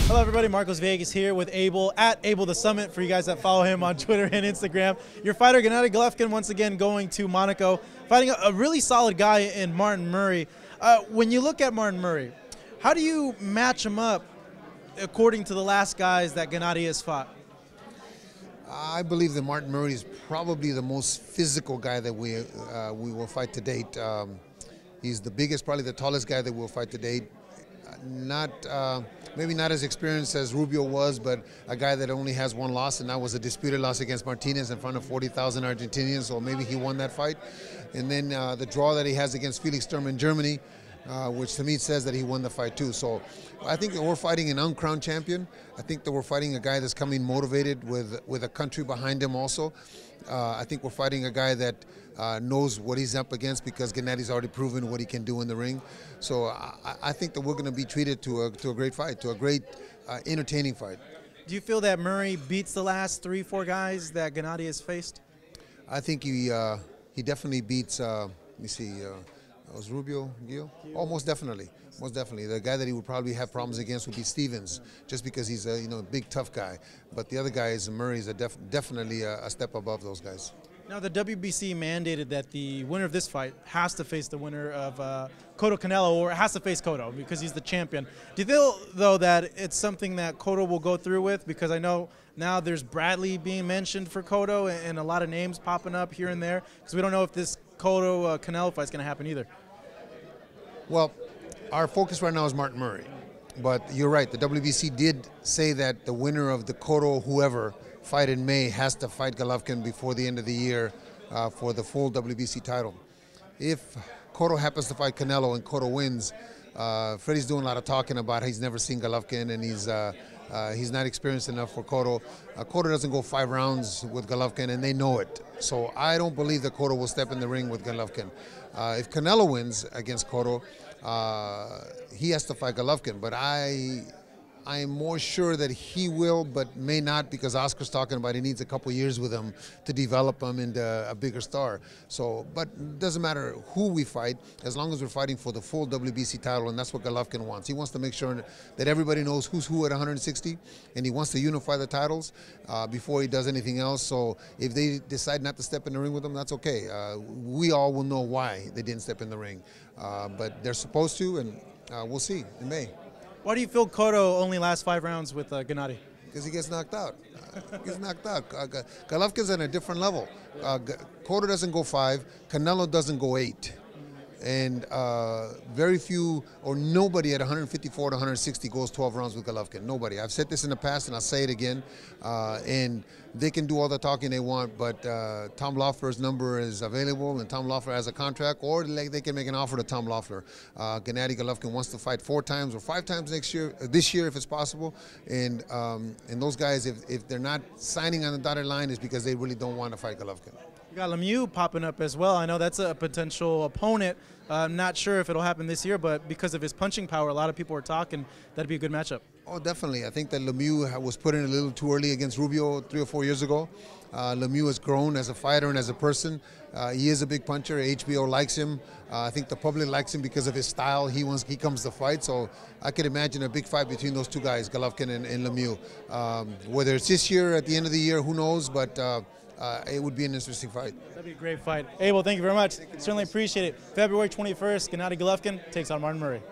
Hello everybody, Marcos Villegas here with Abel, at Abel the Summit, for you guys that follow him on Twitter and Instagram. Your fighter, Gennady Golovkin, once again going to Monaco, fighting a really solid guy in Martun Murray. When you look at Martun Murray, how do you match him up according to the last guys that Gennady has fought? I believe that Martun Murray is probably the most physical guy that we will fight to date. He's the biggest, probably the tallest guy that we'll fight to date. Maybe not as experienced as Rubio was, but a guy that only has one loss, and that was a disputed loss against Martinez in front of 40,000 Argentinians, so maybe he won that fight. And then the draw that he has against Felix Sturm in Germany, which to me says that he won the fight too. So I think that we're fighting an uncrowned champion. I think that we're fighting a guy that's coming motivated with a country behind him also. I think we're fighting a guy that knows what he's up against, because Gennady's already proven what he can do in the ring. So I think that we're going to be treated to a great fight, to a great entertaining fight. Do you feel that Murray beats the last 3-4 guys that Gennady has faced? I think he definitely beats, let me see, was Rubio, Gil? Oh, most definitely. Most definitely. The guy that he would probably have problems against would be Stevens, just because he's a big, tough guy. But the other guys, Murray is definitely a step above those guys. Now, the WBC mandated that the winner of this fight has to face the winner of Cotto Canelo, or has to face Cotto because he's the champion. Do you feel, though, that it's something that Cotto will go through with? Because I know now there's Bradley being mentioned for Cotto, and a lot of names popping up here and there, because we don't know if this Cotto Canelo fight is going to happen either. Well, our focus right now is Martun Murray. But you're right, the WBC did say that the winner of the Cotto whoever fight in May has to fight Golovkin before the end of the year for the full WBC title. If Cotto happens to fight Canelo and Cotto wins, Freddie's doing a lot of talking about he's never seen Golovkin, and he's not experienced enough for Cotto. Cotto doesn't go 5 rounds with Golovkin, and they know it. So I don't believe that Cotto will step in the ring with Golovkin. If Canelo wins against Cotto, he has to fight Golovkin, but I'm more sure that he will, but may not, because Oscar's talking about he needs a couple years with him to develop him into a bigger star. So, but it doesn't matter who we fight, as long as we're fighting for the full WBC title, and that's what Golovkin wants. He wants to make sure that everybody knows who's who at 160, and he wants to unify the titles before he does anything else. So if they decide not to step in the ring with him, that's okay. We all will know why they didn't step in the ring, but they're supposed to, and we'll see in May. Why do you feel Cotto only lasts 5 rounds with Gennady? Because he gets knocked out. He gets knocked out. Golovkin's at a different level. Cotto doesn't go 5. Canelo doesn't go 8. And very few, or nobody at 154 to 160 goes 12 rounds with Golovkin. Nobody. I've said this in the past, and I'll say it again. And they can do all the talking they want, but Tom Loeffler's number is available, and Tom Loeffler has a contract, or they can make an offer to Tom Loeffler. Gennady Golovkin wants to fight 4 times or 5 times this year if it's possible. And those guys, if they're not signing on the dotted line, is because they really don't want to fight Golovkin. You got Lemieux popping up as well. I know that's a potential opponent. I'm not sure if it'll happen this year, but because of his punching power, a lot of people are talking that'd be a good matchup. Oh, definitely. I think that Lemieux was put in a little too early against Rubio 3 or 4 years ago. Lemieux has grown as a fighter and as a person. He is a big puncher. HBO likes him. I think the public likes him because of his style. He comes to fight. So I could imagine a big fight between those 2 guys, Golovkin and Lemieux. Whether it's this year, at the end of the year, who knows? But it would be an interesting fight. That'd be a great fight. Abel, thank you very much. Certainly appreciate it. February 21st, Gennady Golovkin takes on Martun Murray.